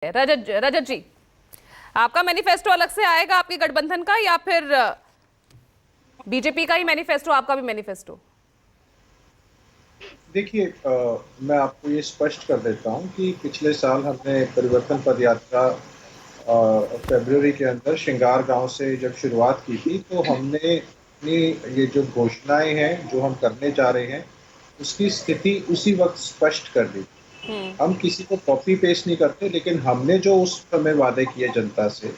रजत रजत जी, आपका मैनिफेस्टो अलग से आएगा आपके गठबंधन का, या फिर बीजेपी का ही मैनिफेस्टो, आपका भी मैनिफेस्टो? देखिए, मैं आपको ये स्पष्ट कर देता हूँ कि पिछले साल हमने परिवर्तन पद यात्रा फरवरी के अंदर श्रृंगार गांव से जब शुरुआत की थी, तो हमने अपनी ये जो घोषणाएं हैं जो हम करने जा रहे हैं उसकी स्थिति उसी वक्त स्पष्ट कर दी। हम किसी को कॉपी पेस्ट नहीं करते, लेकिन हमने जो उस समय वादे किए जनता से,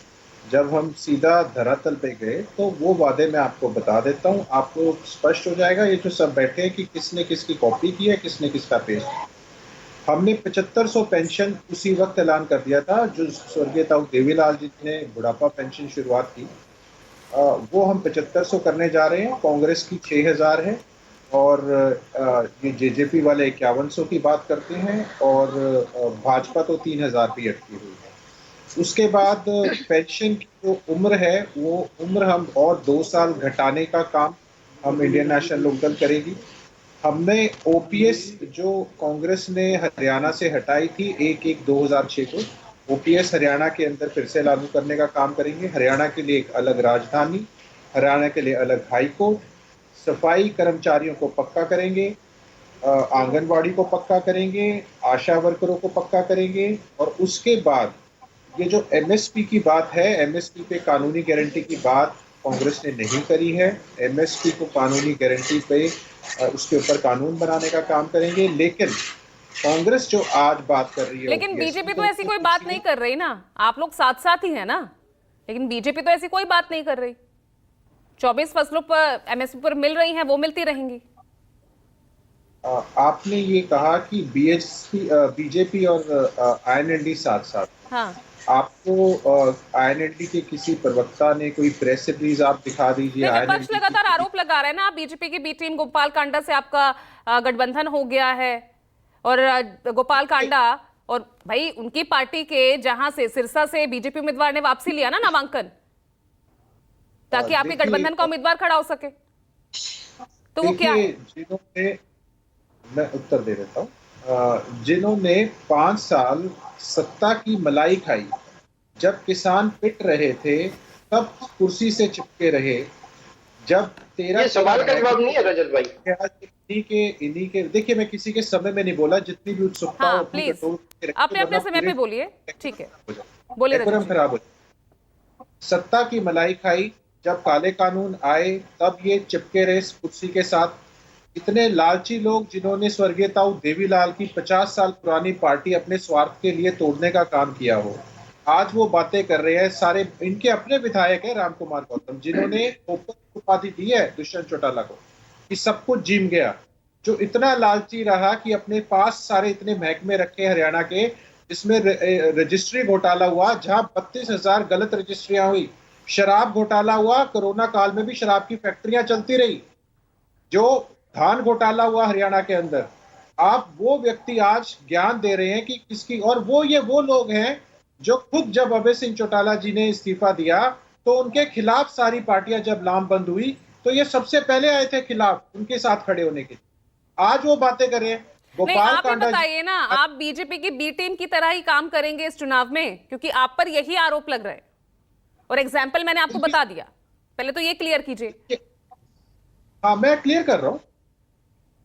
जब हम सीधा धरातल पे गए तो वो वादे मैं आपको बता देता हूँ, आपको स्पष्ट हो जाएगा ये जो सब बैठे हैं कि किसने किसकी कॉपी की है, किसने किसका पेस्ट। हमने 7500 पेंशन उसी वक्त ऐलान कर दिया था जो स्वर्गीय ताऊ देवीलाल जी ने बुढ़ापा पेंशन शुरुआत की। वो हम 7500 करने जा रहे हैं। कांग्रेस की 6000 है और ये जेजेपी वाले 5100 की बात करते हैं और भाजपा तो 3000 भी अटकी हुई है। उसके बाद पेंशन की जो उम्र है वो उम्र हम और 2 साल घटाने का काम हम इंडियन नेशनल लोकदल करेगी। हमने ओपीएस जो कांग्रेस ने हरियाणा से हटाई थी 1/1/2006 को, ओपीएस हरियाणा के अंदर फिर से लागू करने का काम करेंगे। हरियाणा के लिए एक अलग राजधानी, हरियाणा के लिए अलग हाई कोर्ट, सफाई कर्मचारियों को पक्का करेंगे, आंगनवाड़ी को पक्का करेंगे, आशा वर्करों को पक्का करेंगे। और उसके बाद ये जो एमएसपी की बात है, एमएसपी पे कानूनी गारंटी की बात कांग्रेस ने नहीं करी है। एमएसपी को कानूनी गारंटी पे उसके ऊपर कानून बनाने का काम करेंगे। लेकिन कांग्रेस जो आज बात कर रही है लेकिन ओपीएस की, बीजेपी तो तो ऐसी कोई बात नहीं कर रही ना, आप लोग साथ साथ ही है ना। लेकिन बीजेपी तो ऐसी कोई बात नहीं कर रही। 24 फसलों पर एमएसपी पर मिल रही हैं, वो मिलती रहेंगी। आपने ये कहा कि बीजेपी और आईएनएलडी साथ साथ। हाँ, आपको आईएनएलडी के किसी प्रवक्ता ने कोई प्रेस रिलीज आप दिखा दीजिए नहीं, विपक्ष आईएनएलडी लगातार की। आरोप लगा रहा है ना, बीजेपी की बी टीम गोपाल कांडा से आपका गठबंधन हो गया है। और गोपाल कांडा और भाई उनकी पार्टी के जहां से सिरसा से बीजेपी उम्मीदवार ने वापसी लिया ना नामांकन, ताकि आपके देखिए, गठबंधन का उम्मीदवार खड़ा हो सके। तो वो क्या देखिए, है? जिन्होंने, मैं उत्तर दे देता हूँ, जिन्होंने 5 साल सत्ता की मलाई खाई, जब किसान पिट रहे थे तब कुर्सी से चिपके रहे, जब ये सवाल का जवाब नहीं है रजत भाई। इन्हीं के देखिए, मैं किसी के समय में नहीं बोला, जितनी भी उत्सुकता हो हाँ अपनी प्लीज, कंट्रोल में रखिए, अपने अपने वरना समय पे पूरे बोलिए। ठीक है, बोलिए रजत डेकोरम जी। खराब हो जाए। सत्ता की मलाई खाई, जब काले कानून आए तब ये चिपके रहे इस कुर्सी के साथ। इतने लालची लोग जिन्होंने स्वर्गीय ताऊ देवीलाल की 50 साल पुरानी पार्टी अपने स्वार्थ के लिए तोड़ने का काम किया हो, आज वो बातें कर रहे हैं। सारे इनके अपने विधायक है राम कुमार गौतम, जिन्होंने उपाधि दी है दुष्यंत चौटाला को कि सब कुछ जिम गया। जो इतना लालची रहा कि अपने पास सारे इतने महकमे रखे हरियाणा के, जिसमें रजिस्ट्री घोटाला हुआ, जहां 32,000 गलत रजिस्ट्रियां हुई, शराब घोटाला हुआ, कोरोना काल में भी शराब की फैक्ट्रियां चलती रही, जो धान घोटाला हुआ हरियाणा के अंदर। आप वो व्यक्ति आज ज्ञान दे रहे हैं कि किसकी, और वो लोग हैं जो खुद, जब अभय सिंह चौटाला जी ने इस्तीफा दिया तो उनके खिलाफ सारी पार्टियां जब लामबंद हुई तो ये सबसे पहले आए थे खिलाफ, उनके साथ खड़े होने के। आज वो बातें कर रहे हैं। नहीं, गोपाल आप ही कांडा जी, बताइए ना, आप बीजेपी की बी टीम की तरह ही काम करेंगे इस चुनाव में? क्योंकि आप पर यही आरोप लग रहे हैं और एग्जाम्पल मैंने आपको बता दिया। पहले तो ये क्लियर कीजिए। हाँ, मैं क्लियर कर रहा हूं।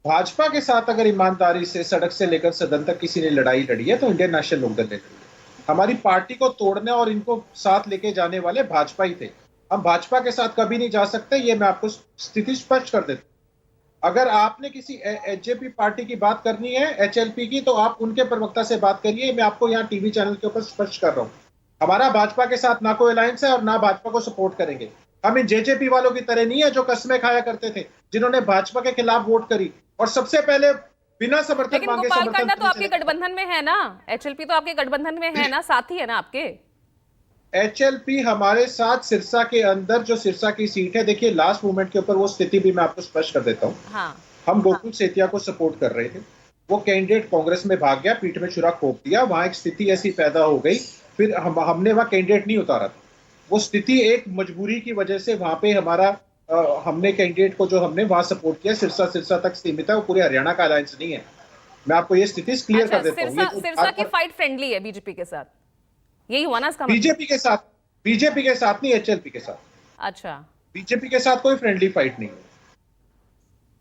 भाजपा के साथ अगर ईमानदारी से सड़क से लेकर सदन तक किसी ने लड़ाई लड़ी है तो इंडियन नेशनल लोकदल ने लड़ी है। हमारी पार्टी को तोड़ने और इनको साथ लेके जाने वाले भाजपा ही थे। हम भाजपा के साथ कभी नहीं जा सकते, ये मैं आपको स्थिति स्पष्ट कर देता हूं। अगर आपने किसी एचजेपी पार्टी की बात करनी है, एचएलपी की, तो आप उनके प्रवक्ता से बात करिए। मैं आपको यहाँ टीवी चैनल के ऊपर स्पष्ट कर रहा हूँ, हमारा भाजपा के साथ ना कोई अलायंस है और ना भाजपा को सपोर्ट करेंगे। हम इन जेजेपी वालों की तरह नहीं है जो कस्में खाया करते थे, जिन्होंने भाजपा के खिलाफ वोट करी और सबसे पहले बिना समर्थन लेकिन मांगे गोपाल समर्थन कांडा तो आपके चले। गठबंधन में है ना, एचएलपी तो आपके गठबंधन में है ना, साथी है ना आपके। एचएलपी हमारे साथ सिरसा के अंदर, जो सिरसा की सीट है, देखिए लास्ट मोमेंट के ऊपर वो स्थिति भी मैं आपको स्पष्ट कर देता हूँ। हाँ, हम गोकुल सेतिया को सपोर्ट कर रहे थे, वो कैंडिडेट कांग्रेस में भाग गया, पीठ में छुरा खोप दिया, वहां एक स्थिति ऐसी पैदा हो गई, फिर हमने वहां कैंडिडेट नहीं उतारा था। वो स्थिति एक मजबूरी की वजह से वहां पे हमारा हमने कैंडिडेट को जो हमने वहां सपोर्ट किया, सिरसा तक सीमित है, वो पूरे हरियाणा का अलायंस नहीं है। मैं आपको ये स्थिति क्लियर अच्छा, कर देता हूँ। सिरसा की फाइट फ्रेंडली है बीजेपी के साथ। यही हुआ ना इसका मतलब? बीजेपी के साथ नहीं, एचएलपी के साथ। अच्छा, बीजेपी के साथ कोई फ्रेंडली फाइट नहीं है।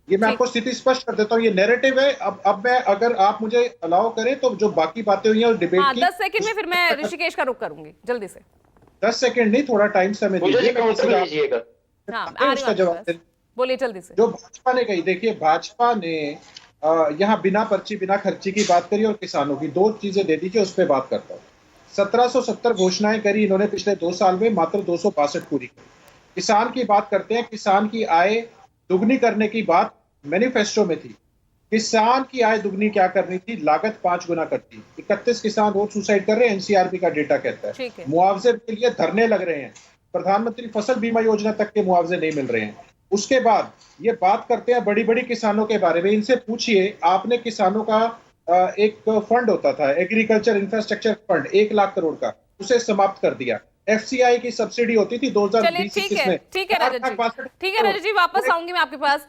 ये मैं ठीक। आपको स्थिति स्पष्ट कर देता हूँ, ये नैरेटिव है। अब मैं, अगर आप मुझे अलाउ करें तो जो बाकी बातें हुई हैं उस डिबेट हाँ, की 10 सेकंड में फिर मैं ऋषिकेश का रुख करूंगी जल्दी से। 10 सेकंड नहीं, थोड़ा टाइम समय मुझे दीजिए। जी काउंटर लीजिएगा। हाँ, आ रही उसका हूँ जवाब आपके पास। दे। बोलिए जल्दी से। जो भाजपा ने कही, देखिए भाजपा ने यहाँ बिना पर्ची बिना खर्ची की बात करी और किसानों की, दो चीजें दे दीजिए, उस पर बात करता हूँ। 1770 घोषणाएं करी इन्होंने पिछले 2 साल में, मात्र 262 पूरी की। किसान की बात करते हैं, किसान की आय दुगनी करने की बात मैनिफेस्टो में थी। किसान की आय दुगनी क्या करनी थी? लागत 5 गुना करती। 31 किसान रोज सुसाइड कर रहे हैं, एनसीआरबी का डेटा कहता ठीक है। है। मुआवजे के लिए धरने लग रहे हैं, प्रधानमंत्री फसल बीमा योजना तक के मुआवजे नहीं मिल रहे हैं। उसके बाद ये बात करते हैं बड़ी बड़ी किसानों के बारे में। इनसे पूछिए, आपने किसानों का एक फंड होता था, agriculture infrastructure fund, 1 lakh crore का, उसे समाप्त कर दिया। एफसीआई की सब्सिडी होती थी चलिए 2020-21 में, ठीक है रजत जी, ठीक है रजत जी, वापस आऊंगी मैं आपके पास।